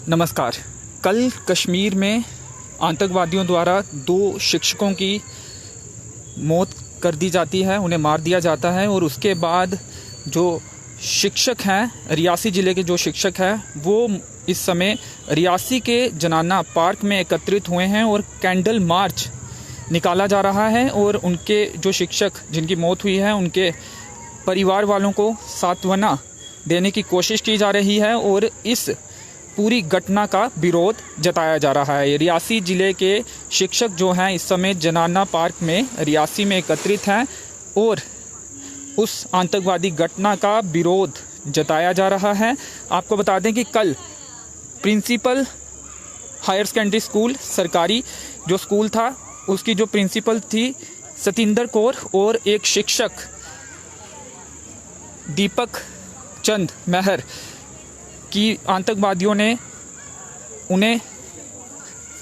नमस्कार। कल कश्मीर में आतंकवादियों द्वारा 2 शिक्षकों की मौत कर दी जाती है, उन्हें मार दिया जाता है और उसके बाद जो शिक्षक हैं, रियासी ज़िले के जो शिक्षक हैं वो इस समय रियासी के जनाना पार्क में एकत्रित हुए हैं और कैंडल मार्च निकाला जा रहा है और उनके जो शिक्षक जिनकी मौत हुई है उनके परिवार वालों को सांत्वना देने की कोशिश की जा रही है और इस पूरी घटना का विरोध जताया जा रहा है। रियासी ज़िले के शिक्षक जो हैं इस समय जनाना पार्क में रियासी में एकत्रित हैं और उस आतंकवादी घटना का विरोध जताया जा रहा है। आपको बता दें कि कल प्रिंसिपल हायर सेकेंडरी स्कूल सरकारी जो स्कूल था उसकी जो प्रिंसिपल थी सतिंदर कौर और एक शिक्षक दीपक चंद मेहर कि आतंकवादियों ने उन्हें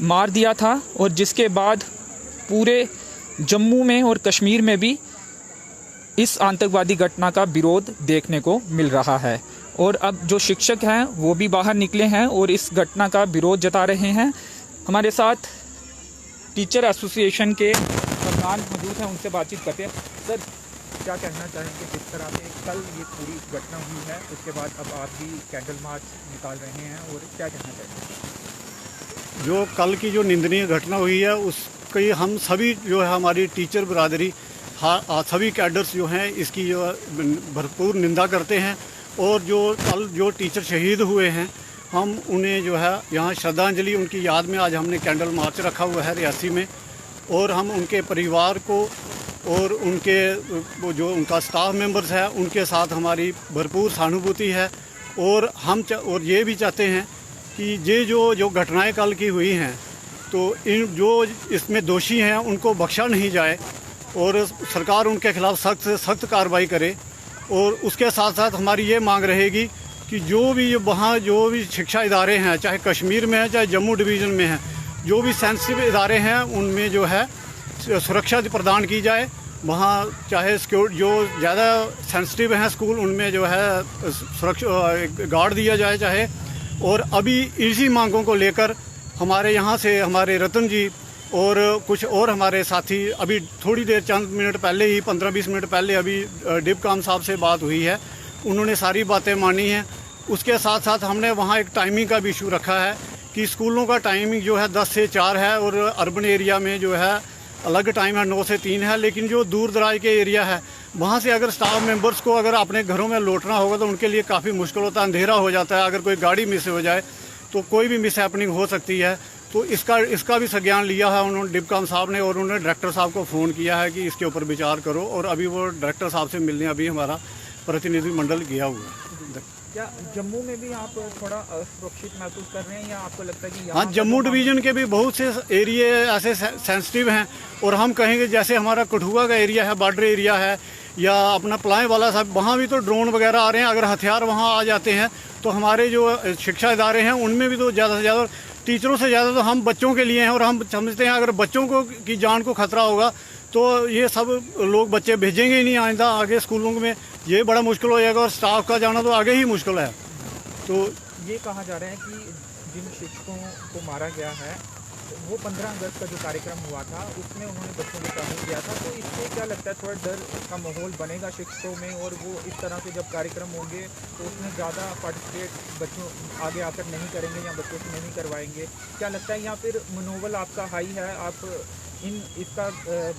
मार दिया था और जिसके बाद पूरे जम्मू में और कश्मीर में भी इस आतंकवादी घटना का विरोध देखने को मिल रहा है। और अब जो शिक्षक हैं वो भी बाहर निकले हैं और इस घटना का विरोध जता रहे हैं। हमारे साथ टीचर एसोसिएशन के प्रधान मौजूद हैं, उनसे बातचीत करते हैं। सर, क्या कहना चाहेंगे जिस तरह से कल ये पूरी घटना हुई है उसके बाद अब आप भी कैंडल मार्च निकाल रहे हैं और क्या कहना चाहेंगे? जो कल की जो निंदनीय घटना हुई है उसकी हम सभी जो है हमारी टीचर बरादरी सभी कैडर्स जो हैं इसकी जो भरपूर निंदा करते हैं और जो कल जो टीचर शहीद हुए हैं हम उन्हें जो है यहाँ श्रद्धांजलि उनकी याद में आज हमने कैंडल मार्च रखा हुआ है रियासी में और हम उनके परिवार को और उनके जो उनका स्टाफ मेंबर्स है उनके साथ हमारी भरपूर सहानुभूति है और हम और ये भी चाहते हैं कि ये जो घटनाएं कल की हुई हैं तो इन जो इसमें दोषी हैं उनको बख्शा नहीं जाए और सरकार उनके खिलाफ सख्त से सख्त कार्रवाई करे। और उसके साथ साथ हमारी ये मांग रहेगी कि जो भी वहाँ जो भी शिक्षा इदारे हैं, चाहे कश्मीर में है चाहे जम्मू डिवीज़न में है, जो भी सेंसिटिव इदारे हैं उनमें जो है सुरक्षा प्रदान की जाए। वहाँ चाहे सिक्योर जो ज़्यादा सेंसिटिव हैं स्कूल उनमें जो है सुरक्षा गार्ड दिया जाए चाहे। और अभी इसी मांगों को लेकर हमारे यहाँ से हमारे रतन जी और कुछ और हमारे साथी अभी थोड़ी देर चंद मिनट पहले ही 15-20 मिनट पहले अभी डिपकाम साहब से बात हुई है, उन्होंने सारी बातें मानी हैं। उसके साथ साथ हमने वहाँ एक टाइमिंग का भी इशू रखा है कि स्कूलों का टाइमिंग जो है 10 से 4 है और अर्बन एरिया में जो है अलग टाइम है 9 से 3 है। लेकिन जो दूर दराज के एरिया है वहाँ से अगर स्टाफ मेंबर्स को अगर अपने घरों में लौटना होगा तो उनके लिए काफ़ी मुश्किल होता है, अंधेरा हो जाता है। अगर कोई गाड़ी मिस हो जाए तो कोई भी मिस हैपनिंग हो सकती है। तो इसका भी संज्ञान लिया है उन्होंने डिपकाम साहब ने और उन्होंने डायरेक्टर साहब को फ़ोन किया है कि इसके ऊपर विचार करो और अभी वो डायरेक्टर साहब से मिलने अभी हमारा प्रतिनिधिमंडल गया हुआ है। क्या जम्मू में भी आप थोड़ा असुरक्षित महसूस कर रहे हैं या आपको लगता है कि हाँ, जम्मू डिवीज़न के भी बहुत से एरिए ऐसे सेंसिटिव हैं और हम कहेंगे जैसे हमारा कठुआ का एरिया है, बॉर्डर एरिया है या अपना पलाए वाला साहब, वहाँ भी तो ड्रोन वगैरह आ रहे हैं। अगर हथियार वहाँ आ जाते हैं तो हमारे जो शिक्षा इदारे हैं उनमें भी तो ज़्यादा से ज़्यादा टीचरों से ज़्यादा तो हम बच्चों के लिए हैं और हम समझते हैं अगर बच्चों को की जान को खतरा होगा तो ये सब लोग बच्चे भेजेंगे ही नहीं आइंदा आगे स्कूलों में, ये बड़ा मुश्किल हो जाएगा और स्टाफ का जाना तो आगे ही मुश्किल है। तो ये कहा जा रहा है कि जिन शिक्षकों को मारा गया है वो 15 अगस्त का जो कार्यक्रम हुआ था उसमें उन्होंने बच्चों को शामिल किया था, तो इससे क्या लगता है थोड़ा डर का माहौल बनेगा शिक्षकों में और वो इस तरह के जब कार्यक्रम होंगे तो उसमें ज़्यादा पार्टिसिपेट बच्चों आगे आकर नहीं करेंगे या बच्चों से नहीं करवाएंगे? क्या लगता है या फिर मनोबल आपका हाई है, आप इसका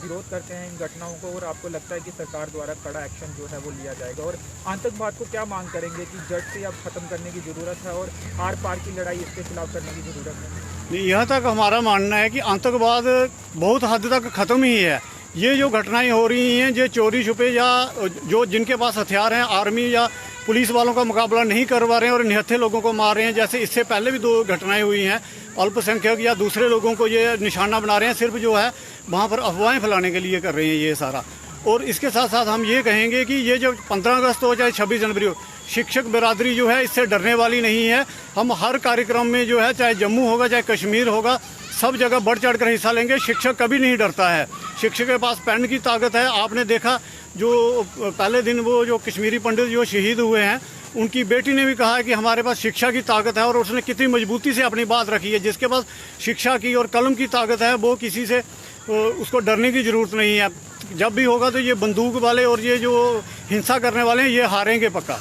विरोध करते हैं इन घटनाओं को और आपको लगता है कि सरकार द्वारा कड़ा एक्शन जो है वो लिया जाएगा? और आतंकवाद को क्या मांग करेंगे कि जड़ से अब ख़त्म करने की ज़रूरत है और आर पार की लड़ाई इसके खिलाफ करने की ज़रूरत है? नहीं, यहाँ तक हमारा मानना है कि आतंकवाद बहुत हद तक ख़त्म ही है। ये जो घटनाएं हो रही हैं ये चोरी छुपे या जो जिनके पास हथियार हैं आर्मी या पुलिस वालों का मुकाबला नहीं करवा रहे हैं और निहत्थे लोगों को मार रहे हैं, जैसे इससे पहले भी 2 घटनाएं हुई हैं, अल्पसंख्यक या दूसरे लोगों को ये निशाना बना रहे हैं, सिर्फ जो है वहाँ पर अफवाहें फैलाने के लिए कर रहे हैं ये सारा। और इसके साथ साथ हम ये कहेंगे कि ये जो 15 अगस्त हो चाहे 26 जनवरी हो, शिक्षक बिरादरी जो है इससे डरने वाली नहीं है। हम हर कार्यक्रम में जो है चाहे जम्मू होगा चाहे कश्मीर होगा सब जगह बढ़ चढ़ कर हिस्सा लेंगे। शिक्षक कभी नहीं डरता है, शिक्षक के पास पेन की ताकत है। आपने देखा जो पहले दिन वो जो कश्मीरी पंडित जो शहीद हुए हैं, उनकी बेटी ने भी कहा है कि हमारे पास शिक्षा की ताकत है, और उसने कितनी मजबूती से अपनी बात रखी है। जिसके पास शिक्षा की और कलम की ताकत है, वो किसी से उसको डरने की ज़रूरत नहीं है। जब भी होगा तो ये बंदूक वाले और ये जो हिंसा करने वाले हैं, ये हारेंगे पक्का।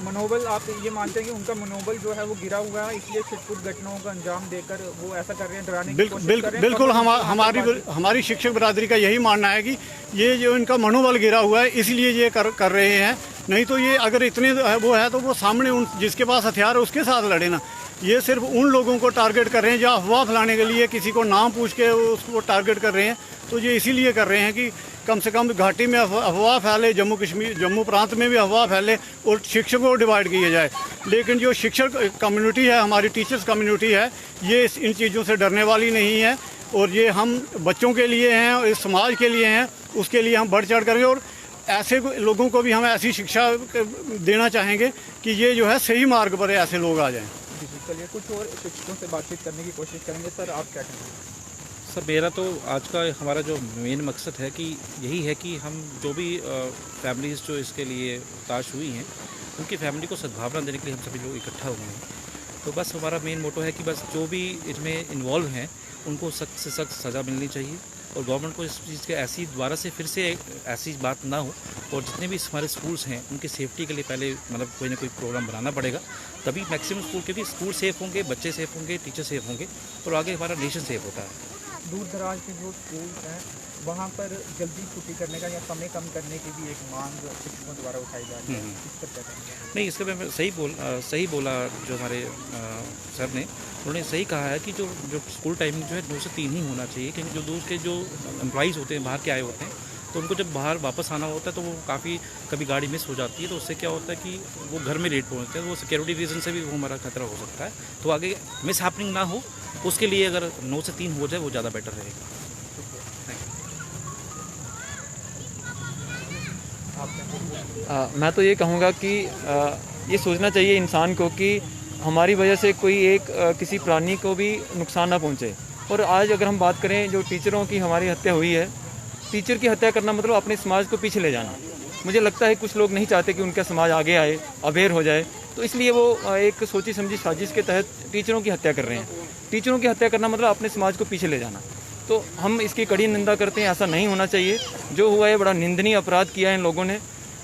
मनोबल, आप ये मानते हैं कि उनका मनोबल जो है वो गिरा हुआ है, इसलिए छिटपुट घटनाओं का अंजाम देकर वो ऐसा कर रहे हैं, डराने की कोशिश कर रहे हैं? बिल्कुल हमारी शिक्षक बरादरी का यही मानना है कि ये जो इनका मनोबल गिरा हुआ है, इसलिए ये कर रहे हैं। नहीं तो ये अगर इतने वो है तो वो सामने उन जिसके पास हथियार है उसके साथ लड़े ना। ये सिर्फ उन लोगों को टारगेट कर रहे हैं जो अफवाह फैलाने के लिए किसी को नाम पूछ के उसको टारगेट कर रहे हैं। तो ये इसीलिए कर रहे हैं कि कम से कम घाटी में अफवाह फैले, जम्मू प्रांत में भी अफवाह फैले और शिक्षकों को डिवाइड किया जाए। लेकिन जो शिक्षक कम्युनिटी है, हमारी टीचर्स कम्युनिटी है, ये इन चीज़ों से डरने वाली नहीं है। और ये हम बच्चों के लिए हैं और इस समाज के लिए हैं, उसके लिए हम बढ़ चढ़ करेंगे। और ऐसे लोगों को भी हम ऐसी शिक्षा देना चाहेंगे कि ये जो है सही मार्ग पर ऐसे लोग आ जाएं। चलिए कुछ और शिक्षकों से बातचीत करने की कोशिश करेंगे। सर, आप क्या कहेंगे? सर, मेरा तो आज का हमारा जो मेन मकसद है कि यही है कि हम जो भी फैमिलीज़ जो इसके लिए ताश हुई हैं, उनकी फैमिली को सद्भावना देने के लिए हम सभी लोग इकट्ठा हुए हैं। तो बस हमारा मेन मोटो है कि बस जो भी इसमें इन्वॉल्व हैं उनको सख्त से सख्त सज़ा मिलनी चाहिए, और गवर्नमेंट को इस चीज़ के ऐसी दोबारा से फिर से ऐसी बात ना हो। और जितने भी हमारे स्कूल्स हैं उनकी सेफ्टी के लिए पहले मतलब कोई ना कोई प्रोग्राम बनाना पड़ेगा, तभी मैक्सिमम स्कूल, क्योंकि स्कूल सेफ़ होंगे, बच्चे सेफ़ होंगे, टीचर सेफ़ होंगे, और आगे हमारा नेशन सेफ़ होता है। दूर दराज के जो स्कूल हैं वहाँ पर जल्दी छुट्टी करने का या समय कम करने की भी एक मांग शिक्षकों द्वारा उठाई जा रही है, इस पर क्या कहेंगे? नहीं, इसके मैं सही बोला जो हमारे सर ने, उन्होंने सही कहा है कि जो स्कूल टाइमिंग जो है 2 से 3 ही होना चाहिए, क्योंकि जो दूर के जो एम्प्लॉइज़ होते हैं, बाहर के आए होते हैं, तो उनको जब बाहर वापस आना होता है तो वो काफ़ी कभी गाड़ी मिस हो जाती है, तो उससे क्या होता है कि वो घर में लेट पहुँचते हैं। वो सिक्योरिटी रीज़न से भी वो हमारा खतरा हो सकता है। तो आगे मिस हैपनिंग ना हो, उसके लिए अगर 9 से 3 हो जाए वो ज़्यादा बेटर रहेगा। मैं तो ये कहूँगा कि ये सोचना चाहिए इंसान को कि हमारी वजह से कोई एक किसी प्राणी को भी नुकसान ना पहुँचे। और आज अगर हम बात करें जो टीचरों की हमारी हत्या हुई है, टीचर की हत्या करना मतलब अपने समाज को पीछे ले जाना। मुझे लगता है कुछ लोग नहीं चाहते कि उनका समाज आगे आए, अवेयर हो जाए, तो इसलिए वो एक सोची समझी साजिश के तहत टीचरों की हत्या कर रहे हैं। टीचरों की हत्या करना मतलब अपने समाज को पीछे ले जाना। तो हम इसकी कड़ी निंदा करते हैं, ऐसा नहीं होना चाहिए। जो हुआ है बड़ा निंदनीय अपराध किया है इन लोगों ने।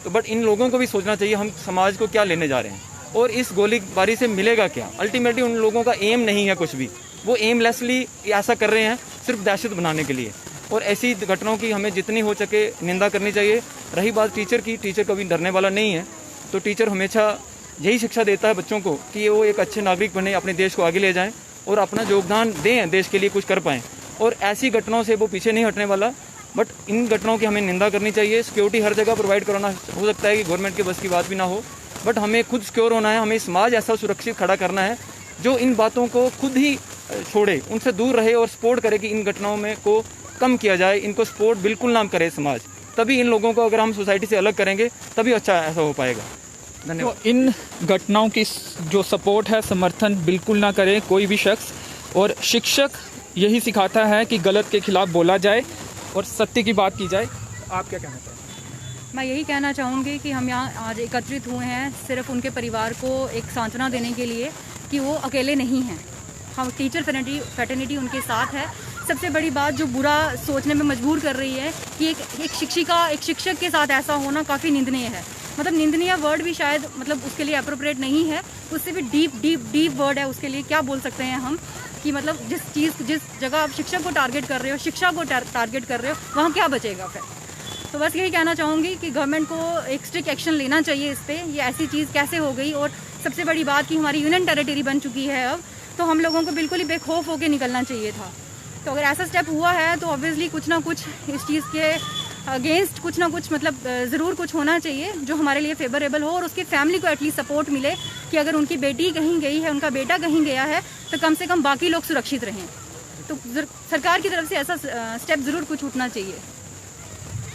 तो बट इन लोगों को भी सोचना चाहिए हम समाज को क्या लेने जा रहे हैं और इस गोलीबारी से मिलेगा क्या। अल्टीमेटली उन लोगों का एम नहीं है कुछ भी, वो एमलेसली ऐसा कर रहे हैं सिर्फ दहशत बनाने के लिए। और ऐसी घटनाओं की हमें जितनी हो सके निंदा करनी चाहिए। रही बात टीचर की, टीचर कभी डरने वाला नहीं है। तो टीचर हमेशा यही शिक्षा देता है बच्चों को कि वो एक अच्छे नागरिक बने, अपने देश को आगे ले जाएं और अपना योगदान दें, देश के लिए कुछ कर पाएँ। और ऐसी घटनाओं से वो पीछे नहीं हटने वाला। बट इन घटनाओं की हमें निंदा करनी चाहिए। सिक्योरिटी हर जगह प्रोवाइड कराना हो सकता है कि गवर्नमेंट के बस की बात भी ना हो, बट हमें खुद सिक्योर होना है। हमें समाज ऐसा सुरक्षित खड़ा करना है जो इन बातों को खुद ही छोड़े, उनसे दूर रहे और सपोर्ट करे कि इन घटनाओं में को कम किया जाए। इनको सपोर्ट बिल्कुल ना करे समाज। तभी इन लोगों को अगर हम सोसाइटी से अलग करेंगे तभी अच्छा ऐसा हो पाएगा। धन्यवाद। तो इन घटनाओं की जो सपोर्ट है, समर्थन बिल्कुल ना करे कोई भी शख्स। और शिक्षक यही सिखाता है कि गलत के खिलाफ बोला जाए और सत्य की बात की जाए। आप क्या कहना चाहेंगे? मैं यही कहना चाहूँगी कि हम यहाँ आज एकत्रित हुए हैं सिर्फ उनके परिवार को एक सांत्वना देने के लिए कि वो अकेले नहीं हैं। हम टीचर फ्रेटर्निटी उनके साथ है। सबसे बड़ी बात जो बुरा सोचने में मजबूर कर रही है कि एक शिक्षक के साथ ऐसा होना काफ़ी निंदनीय है। मतलब निंदनीय वर्ड भी शायद मतलब उसके लिए अप्रोप्रिएट नहीं है, उससे भी डीप वर्ड है उसके लिए। क्या बोल सकते हैं हम कि मतलब जिस जगह आप शिक्षक को टारगेट कर रहे हो, शिक्षा को टारगेट कर रहे हो, वहाँ क्या बचेगा फिर। तो बस यही कहना चाहूँगी कि गवर्नमेंट को एक स्ट्रिक्ट एक्शन लेना चाहिए इस पर। ये ऐसी चीज़ कैसे हो गई। और सबसे बड़ी बात कि हमारी यूनियन टेरिटरी बन चुकी है अब, तो हम लोगों को बिल्कुल ही बेखौफ होकर निकलना चाहिए था। तो अगर ऐसा स्टेप हुआ है तो ऑब्वियसली कुछ ना कुछ इस चीज़ के अगेंस्ट कुछ ना कुछ मतलब ज़रूर कुछ होना चाहिए जो हमारे लिए फेवरेबल हो और उसकी फैमिली को एटलीस्ट सपोर्ट मिले कि अगर उनकी बेटी कहीं गई है, उनका बेटा कहीं गया है, तो कम से कम बाकी लोग सुरक्षित रहें। तो सरकार की तरफ से ऐसा स्टेप ज़रूर कुछ उठना चाहिए।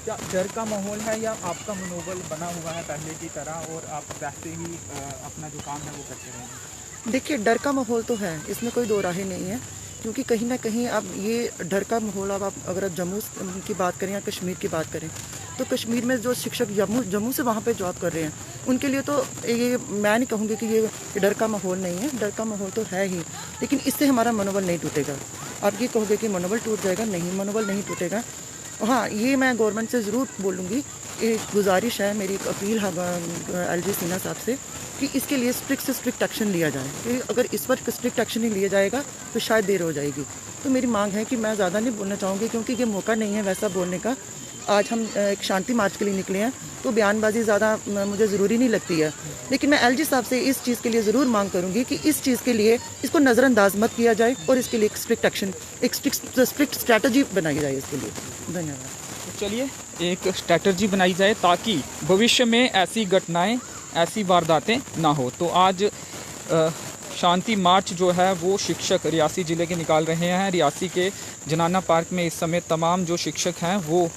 क्या डर का माहौल है या आपका मनोबल बना हुआ है पहले की तरह और आप वैसे ही अपना जो काम है वो करते रहेंगे? देखिए, डर का माहौल तो है, इसमें कोई दो राहें नहीं है, क्योंकि कहीं ना कहीं अब ये डर का माहौल, अब आप अगर आप जम्मू की बात करें या कश्मीर की बात करें, तो कश्मीर में जो शिक्षक जम्मू से वहाँ पे जॉब कर रहे हैं, उनके लिए तो ये मैं नहीं कहूँगी कि ये डर का माहौल नहीं है, डर का माहौल तो है ही, लेकिन इससे हमारा मनोबल नहीं टूटेगा। आप ये कहोगे कि मनोबल टूट जाएगा, नहीं, मनोबल नहीं टूटेगा। हाँ, ये मैं गवर्नमेंट से ज़रूर बोलूँगी, एक गुजारिश है मेरी, एक अपील है LG सिन्हा साहब से कि इसके लिए स्ट्रिक्ट से स्ट्रिक्ट एक्शन लिया जाए, कि अगर इस पर स्ट्रिक्ट एक्शन नहीं लिया जाएगा तो शायद देर हो जाएगी। तो मेरी मांग है कि मैं ज़्यादा नहीं बोलना चाहूँगी, क्योंकि ये मौका नहीं है वैसा बोलने का। आज हम एक शांति मार्च के लिए निकले हैं, तो बयानबाजी ज़्यादा मुझे ज़रूरी नहीं लगती है, लेकिन मैं LG साहब से इस चीज़ के लिए ज़रूर मांग करूँगी कि इस चीज़ के लिए इसको नज़रअंदाज मत किया जाए और इसके लिए एक स्ट्रिक्ट एक्शन, एक स्ट्रिक्ट स्ट्रैटेजी बनाई जाए इसके लिए। धन्यवाद। चलिए, एक स्ट्रैटेजी बनाई जाए ताकि भविष्य में ऐसी घटनाएं, ऐसी वारदातें ना हो। तो आज शांति मार्च जो है वो शिक्षक रियासी ज़िले के निकाल रहे हैं। रियासी के जनाना पार्क में इस समय तमाम जो शिक्षक हैं वो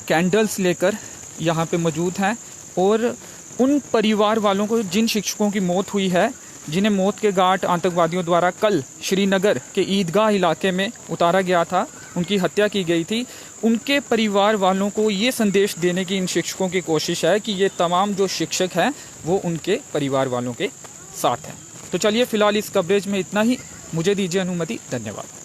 कैंडल्स लेकर यहाँ पे मौजूद हैं और उन परिवार वालों को, जिन शिक्षकों की मौत हुई है, जिन्हें मौत के घाट आतंकवादियों द्वारा कल श्रीनगर के ईदगाह इलाके में उतारा गया था, उनकी हत्या की गई थी, उनके परिवार वालों को ये संदेश देने की इन शिक्षकों की कोशिश है कि ये तमाम जो शिक्षक हैं वो उनके परिवार वालों के साथ हैं। तो चलिए, फ़िलहाल इस कवरेज में इतना ही। मुझे दीजिए अनुमति। धन्यवाद।